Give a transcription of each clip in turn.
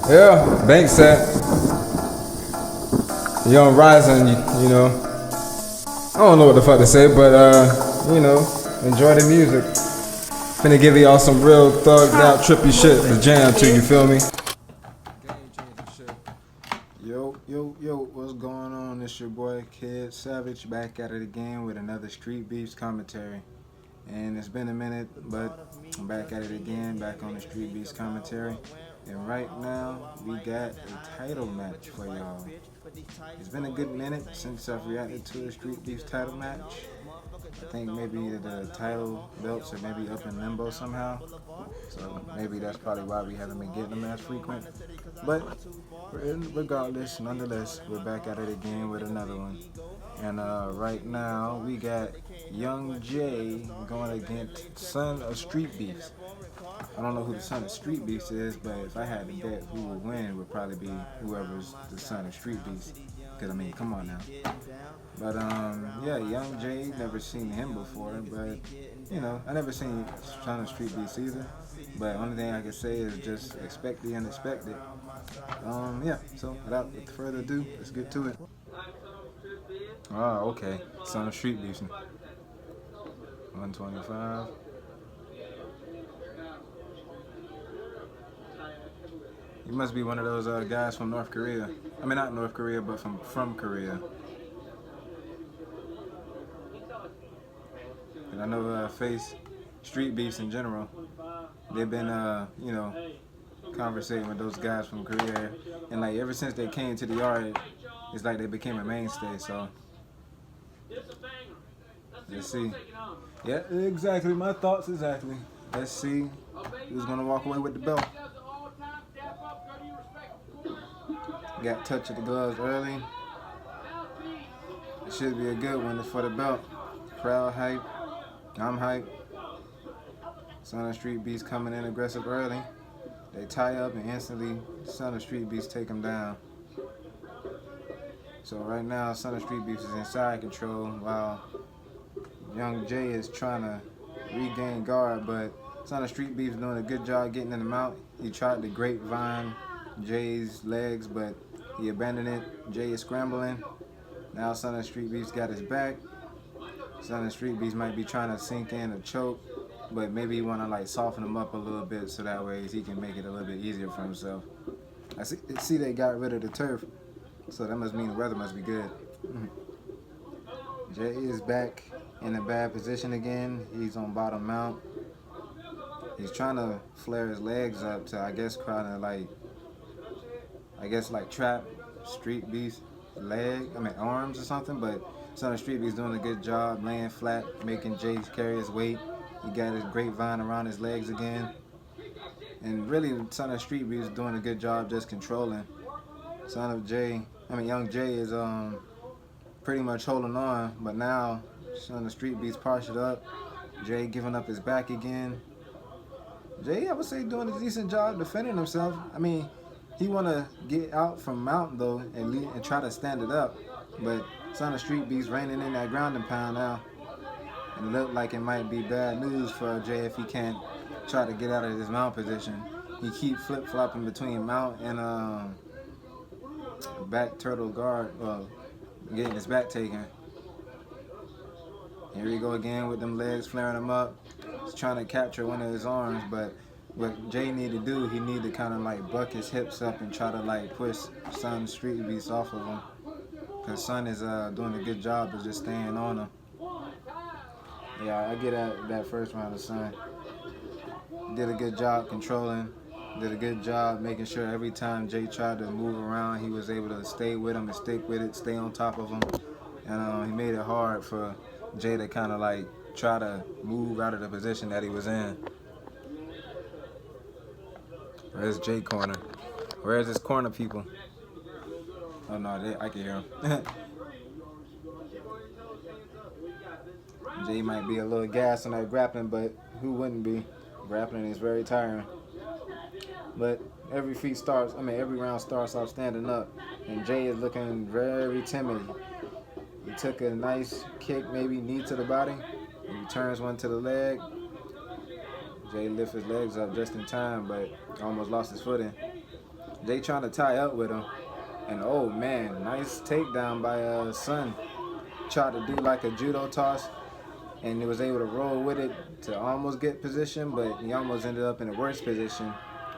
Yeah, bank set. Young Ridin, you know. I don't know what the fuck to say, but you know, enjoy the music. Finna give y'all some real thugged out, trippy shit to jam to, you feel me? Game changing shit. Yo, what's going on? It's your boy Kid Savage back at it again with another Streetbeefs commentary. And it's been a minute, but I'm back at it again, back on the Streetbeefs commentary. And right now, we got a title match for y'all. It's been a good minute since I've reacted to a Streetbeefs title match. I think maybe the title belts are maybe up in limbo somehow. So maybe that's probably why we haven't been getting them as frequent. But regardless, nonetheless, we're back at it again with another one. And right now, we got Young Jay going against Son of Streetbeefs. I don't know who the Son of Streetbeefs is, but if I had to bet who would win, it would probably be whoever's the Son of Streetbeefs. Because, I mean, come on now. But, yeah, Young Jay, never seen him before, but, you know, I never seen Son of Streetbeefs either. But only thing I can say is just expect the unexpected. Yeah, so without further ado, let's get to it. Oh, okay. Son of Streetbeefs. 125. He must be one of those guys from North Korea. I mean, not North Korea, but from Korea. And I know face Streetbeefs in general. They've been, you know, conversating with those guys from Korea, and like ever since they came to the yard, it's like they became a mainstay. So let's see. Yeah, exactly. My thoughts exactly. Let's see who's gonna walk away with the belt. Got touch of the gloves early. It should be a good one for the belt. Crowd hype. I'm hype. Son of Streetbeefs coming in aggressive early. They tie up and instantly Son of Streetbeefs take them down. So right now, Son of Streetbeefs is inside control while Young Jay is trying to regain guard, but Son of Streetbeefs doing a good job getting in the mount. He tried to grapevine Jay's legs, but he abandoned it. Jay is scrambling. Now Son of Streetbeefs got his back. Son of Streetbeefs might be trying to sink in a choke, but maybe he want to like soften him up a little bit so that way he can make it a little bit easier for himself. I see they got rid of the turf, so that must mean the weather must be good. Jay is back in a bad position again. He's on bottom mount. He's trying to flare his legs up to, I guess, trying to like trap Streetbeefs' arms or something, but Son of Streetbeefs doing a good job laying flat, making Jay carry his weight. He got his grapevine around his legs again. And really, Son of Streetbeefs doing a good job just controlling. Young Jay is pretty much holding on, but now Son of Streetbeefs partied up. Jay giving up his back again. Jay, I would say, doing a decent job defending himself. I mean, he want to get out from mount though and try to stand it up, but Son of Streetbeefs reining in that ground and pound now. And it looked like it might be bad news for Jay if he can't try to get out of his mount position. He keep flip-flopping between mount and back turtle guard, getting his back taken. Here we go again with them legs flaring him up. He's trying to capture one of his arms, but what Jay need to do, he need to kind of like buck his hips up and try to like push Son of Streetbeefs off of him. Because Son is doing a good job of just staying on him. Yeah, I get that first round of Son. Did a good job controlling. Did a good job making sure every time Jay tried to move around, he was able to stay with him and stick with it, stay on top of him. And he made it hard for Jay to kind of like try to move out of the position that he was in. Where's Jay corner? Where's his corner people? Oh no, I can hear him. Jay might be a little gas on that grappling, but who wouldn't be? Grappling is very tiring. But every round starts off standing up, and Jay is looking very timid. He took a nice kick, maybe knee to the body. He turns one to the leg. Jay lifts his legs up just in time, but almost lost his footing. Jay trying to tie up with him. And oh man, nice takedown by Son. Tried to do like a judo toss, and he was able to roll with it to almost get position, but he almost ended up in a worse position.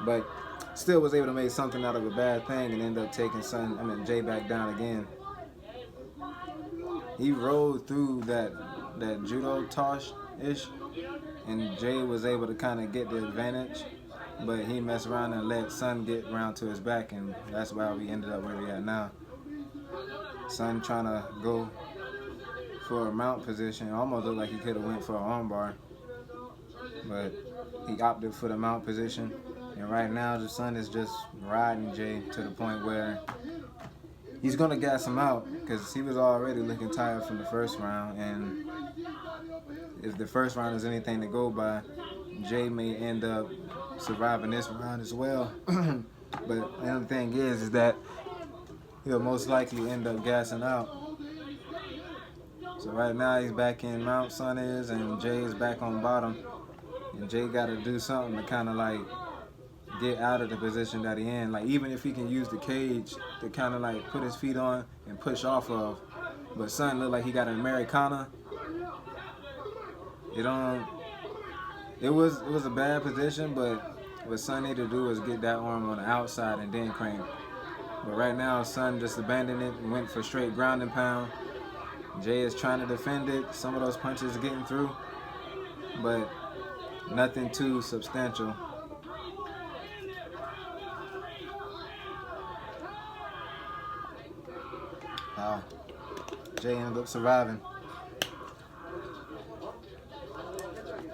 But still was able to make something out of a bad thing and end up taking Jay back down again. He rolled through that judo toss-ish, and Jay was able to kind of get the advantage, but he messed around and let Son get around to his back, and that's why we ended up where we at now. Son trying to go for a mount position. Almost looked like he could have went for an armbar, but he opted for the mount position. And right now, the Son is just riding Jay to the point where he's gonna gas him out because he was already looking tired from the first round. And if the first round is anything to go by, Jay may end up surviving this round as well. But the other thing is that he'll most likely end up gassing out. So right now he's back in mount, Son is, and Jay is back on bottom. And Jay got to do something to kind of like get out of the position that he in. Like even if he can use the cage to kind of like put his feet on and push off of. But Son looked like he got an Americana. It was a bad position, but what Son needed to do was get that arm on the outside and then crank. But right now, Son just abandoned it and went for straight ground and pound. Jay is trying to defend it. Some of those punches are getting through, but nothing too substantial. Jay ended up surviving.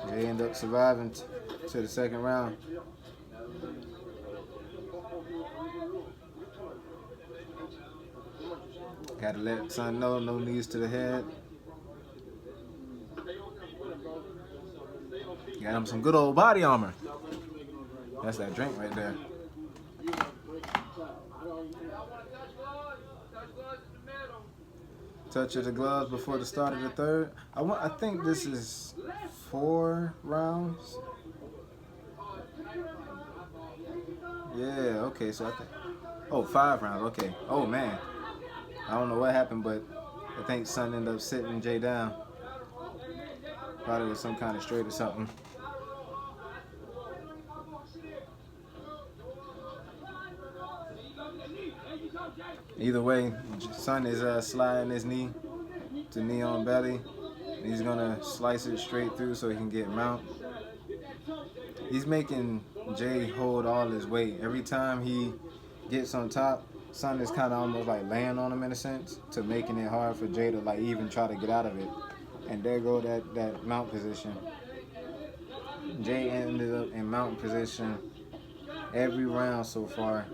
Jay ended up surviving to the second round. Gotta let Son know, no knees to the head. Got him some good old body armor. That's that drink right there. Touch of the gloves before the start of the third. I think this is 4 rounds. Yeah, okay, so I think, 5 rounds, okay. Oh man, I don't know what happened, but I think Son ended up sitting Jay down. Probably with some kind of straight or something. Either way, Son is sliding his knee to knee on belly. He's gonna slice it straight through so he can get mount. He's making Jay hold all his weight. Every time he gets on top, Son is kind of almost like laying on him in a sense, to making it hard for Jay to like even try to get out of it. And there go that mount position. Jay ended up in mount position every round so far,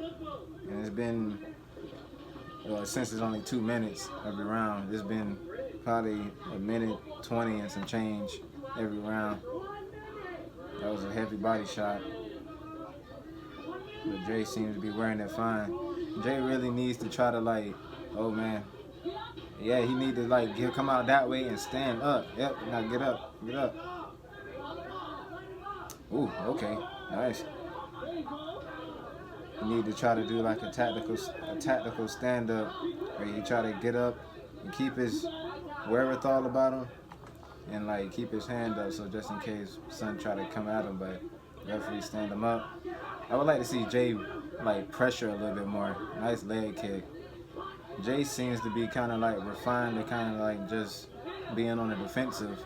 and it's been since it's only 2 minutes every round. It's been probably 1:20 and some change every round. That was a heavy body shot, but Jay seems to be wearing it fine. Jay really needs to try to like, oh man, yeah, he need to like come out that way and stand up. Yep, now get up, get up. Ooh, okay, nice. You need to try to do like a tactical stand up where you try to get up and keep his wherewithal about him and like keep his hand up so just in case Son try to come at him, but referee stand him up. I would like to see Jay like pressure a little bit more. Nice leg kick. Jay seems to be kind of like refined to kind of like just being on the defensive,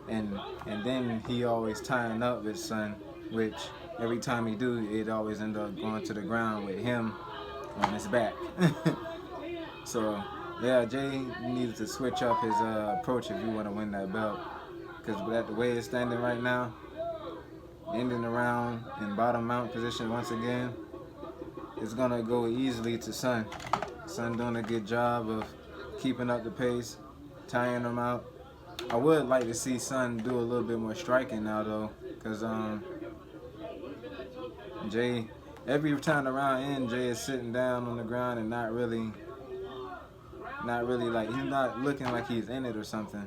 and then he always tying up with Son, which every time he do, it always end up going to the ground with him on his back. So yeah, Jay needs to switch up his approach if you want to win that belt, because the way it's standing right now, ending the round in bottom mount position once again, it's gonna go easily to Son. Son doing a good job of keeping up the pace, tying him out. I would like to see Son do a little bit more striking now though, because Jay, every time the round ends, Jay is sitting down on the ground and not really like, he's not looking like he's in it or something.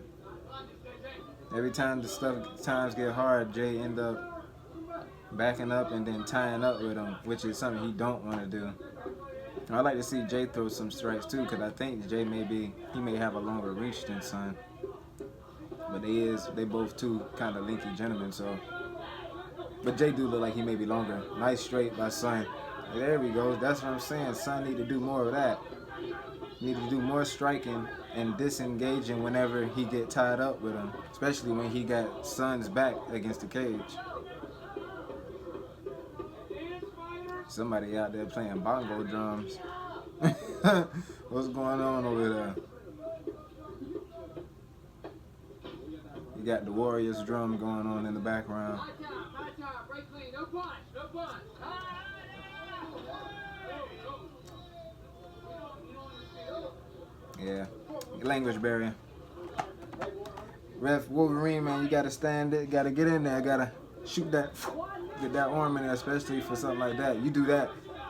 Every time times get hard, Jay end up backing up and then tying up with him, which is something he don't want to do. I'd like to see Jay throw some strikes too, because I think Jay may have a longer reach than Son. But they both two kind of linky gentlemen, so. But Jay do look like he may be longer. Nice straight by Son. There we go. That's what I'm saying. Son need to do more of that. Need to do more striking and disengaging whenever he get tied up with him, especially when he got Son's back against the cage. Somebody out there playing bongo drums. What's going on over there? You got the Warriors drum going on in the background. Yeah, language barrier. Ref Wolverine, man, you gotta stand it, gotta get in there, gotta shoot that, get that arm in there, especially for something like that. You do that,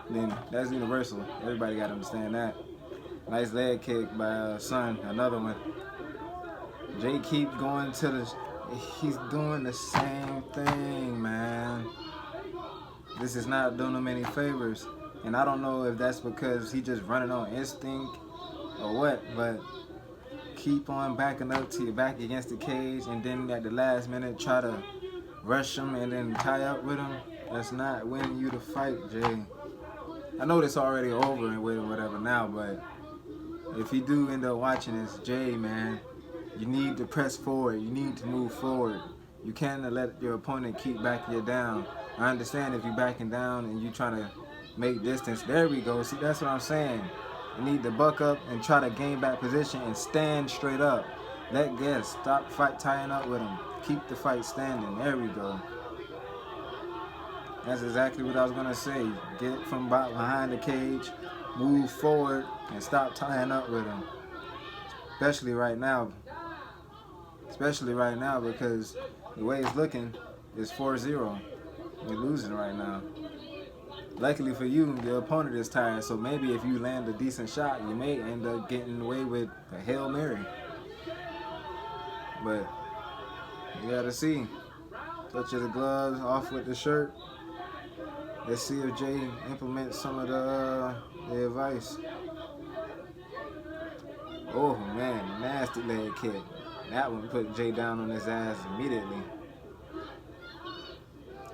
then that's universal. Everybody gotta understand that. Nice leg kick by Son, another one. Jay keep going to the, he's doing the same thing, man. This is not doing him any favors. And I don't know if that's because he just running on instinct or what, but keep on backing up till you're back against the cage, and then at the last minute try to rush him and then tie up with him. That's not winning you the fight, Jay. I know this already over and with or whatever now, but if you do end up watching this, Jay, man, you need to press forward. You need to move forward. You can't let your opponent keep backing you down. I understand if you're backing down and you trying to make distance. There we go. See, that's what I'm saying. You need to buck up and try to gain back position and stand straight up. Let go. Stop tying up with him. Keep the fight standing. There we go. That's exactly what I was going to say. Get from behind the cage, move forward, and stop tying up with him. Especially right now. Especially right now, because the way it's looking is 4-0. You're losing right now. Luckily for you, your opponent is tired, so maybe if you land a decent shot, you may end up getting away with a Hail Mary. But you gotta see. Touch of the gloves, off with the shirt. Let's see if Jay implements some of the advice. Oh man, nasty leg kick. That one put Jay down on his ass immediately.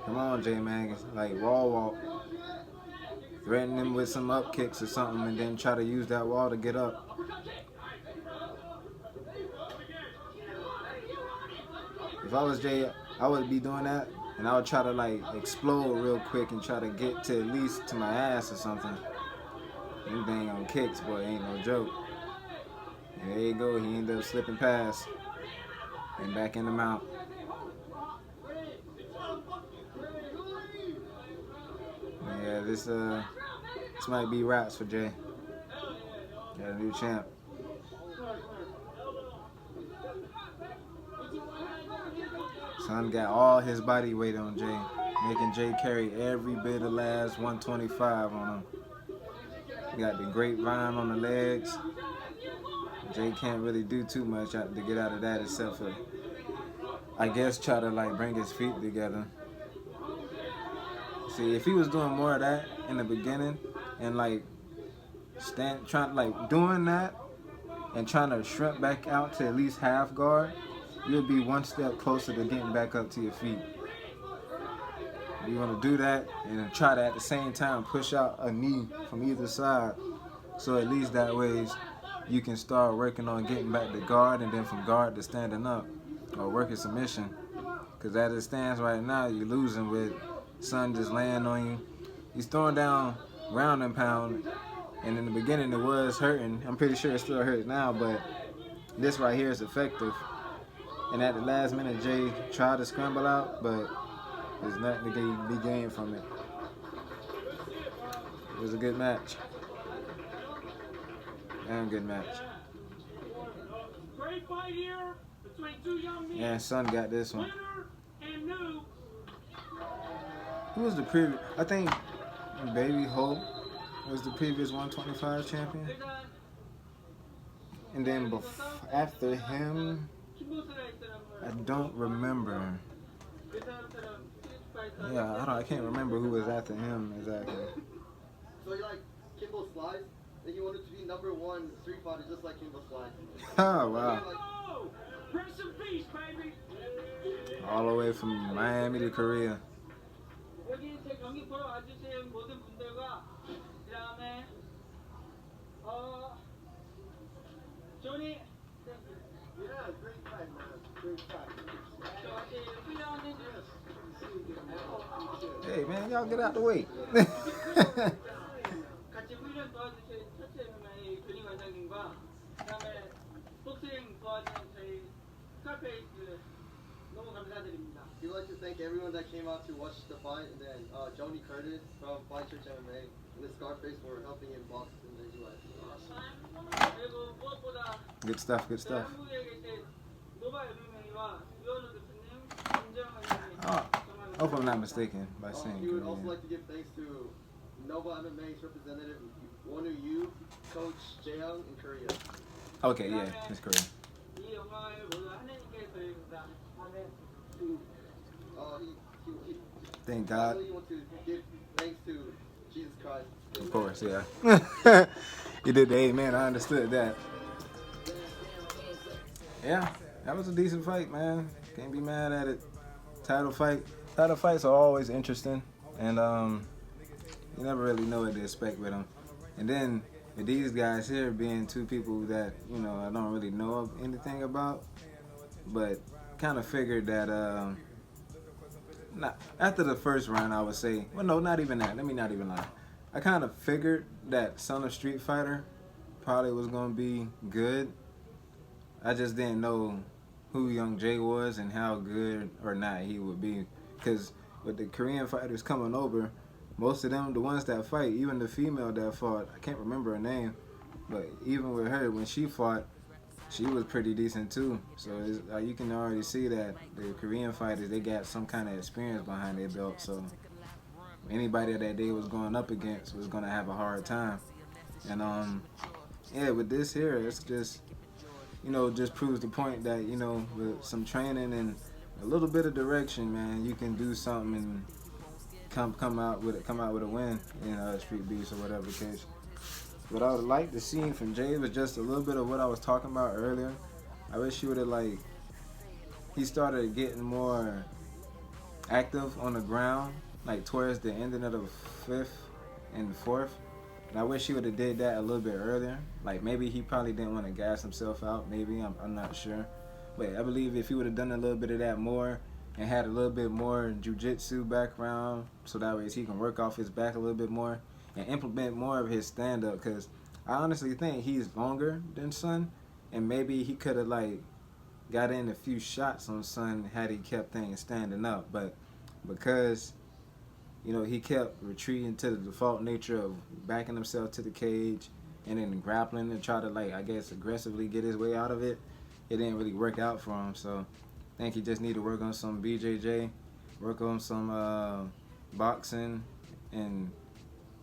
Come on, Jay, man. Like wall walk. Threaten him with some up kicks or something and then try to use that wall to get up. If I was Jay, I would be doing that and I would try to like explode real quick and try to get to at least to my ass or something. Them dang on kicks, boy, ain't no joke. And there you go, he ended up slipping past and back in the mount. Yeah, this might be wraps for Jay. Got a new champ. Son got all his body weight on Jay, making Jay carry every bit of last 125 on him. He got the grapevine on the legs. Jay can't really do too much to get out of that except for, I guess, try to like bring his feet together. See, if he was doing more of that in the beginning and like doing that and trying to shrimp back out to at least half guard, you'll be one step closer to getting back up to your feet. You want to do that and try to at the same time push out a knee from either side, so at least that way you can start working on getting back to guard and then from guard to standing up or working submission. Because as it stands right now, you're losing with Son just laying on you. He's throwing down ground and pound, and in the beginning it was hurting. I'm pretty sure it still hurts now, but this right here is effective. And at the last minute, Jay tried to scramble out, but there's nothing to be gained from it. It was a good match. Damn good match. Great fight here between two young men. Yeah, Son got this one. Winner and new. Who was the previous? I think Baby Hope was the previous 125 champion. And then after him, I don't remember. Yeah, I can't remember who was after him exactly. So you like Kimbo Slice, and you wanted to be #1 Street Fighter just like Kimbo Slice. Oh wow! Go! Rest in peace, baby. All the way from Miami to Korea. 여기 제 경기 보러 와주신 모든 분들과 그다음에 조니 Yeah, great fight, man. Great fight. 저한테 훈련해 Hey man, y'all get out the way. 같이 훈련 도와주신 차체 MMA 근위 관장님과 그다음에 복싱 도와주신 저희 스카페이스 너무 감사드립니다. We'd like to thank everyone that came out to watch the fight, and then Joni Curtis from Fight Church MMA and the Scarface for helping him box in the US. 그리고 무엇보다 Good stuff, good stuff. 한국에 계신 노바 MMA와 유현우 대표님, 김정은 의원님 Oh, hope I'm not mistaken by saying We would also Korean. like to give thanks to Nova MMA's representative, Wonu Yu, Coach Jaeyoung in Korea. Okay, yeah, it's Korean. 이 영광을 모두 하나님께 드립니다. 아멘. He Thank God. finally want to give thanks to Jesus Christ. Of course, yeah. You did the amen. I understood that. Yeah, that was a decent fight, man. Can't be mad at it. Title fights are always interesting, and you never really know what to expect with them. And then with these guys here being two people that I don't really know anything about, but kind of figured that not after the first round, I would say, well, no, not even that. Let me not even lie. I kind of figured that Son of Street Fighter probably was gonna be good. I just didn't know who Young Jay was and how good or not he would be. Because with the Korean fighters coming over, most of them, the ones that fight, even the female that fought, I can't remember her name, but even with her, when she fought, she was pretty decent too. So it's, you can already see that the Korean fighters, they got some kind of experience behind their belt. So anybody that they was going up against was going to have a hard time. And yeah, with this here, it's just, just proves the point that, with some training and a little bit of direction, man, you can do something and come out with a win in Streetbeefs or whatever the case. What I would like to see from Jay was just a little bit of what I was talking about earlier. I wish he would have he started getting more active on the ground, towards the ending of the 5th and 4th. And I wish he would have did that a little bit earlier. Maybe he probably didn't want to gas himself out. Maybe I'm not sure. But I believe if he would have done a little bit of that more and had a little bit more jiu-jitsu background, so that way he can work off his back a little bit more and implement more of his stand-up, because I honestly think he's longer than Son, and maybe he could have got in a few shots on Son had he kept things standing up. But because he kept retreating to the default nature of backing himself to the cage and then grappling and try to I guess aggressively get his way out of it, it didn't really work out for him. So I think he just need to work on some BJJ, work on some boxing and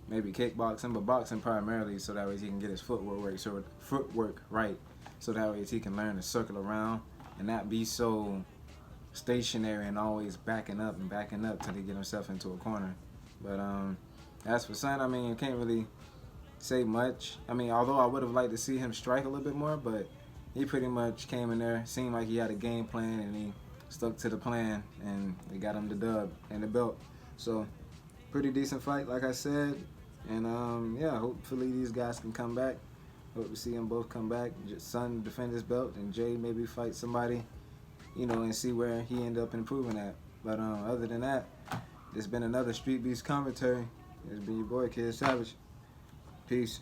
maybe kickboxing, but boxing primarily, so that way he can get his footwork right, so that way he can learn to circle around and not be so stationary and always backing up till he get himself into a corner. But as for Son, I mean, you can't really say much. I mean, although I would have liked to see him strike a little bit more, but he pretty much came in there, seemed like he had a game plan, and he stuck to the plan, and they got him the dub and the belt. So pretty decent fight, like I said. And yeah, hopefully these guys can come back. Hope to see them both come back. Son defend his belt, and Jay maybe fight somebody, and see where he end up improving at. But other than that, it's been another Streetbeefs commentary. It's been your boy, Kid Savage. Peace.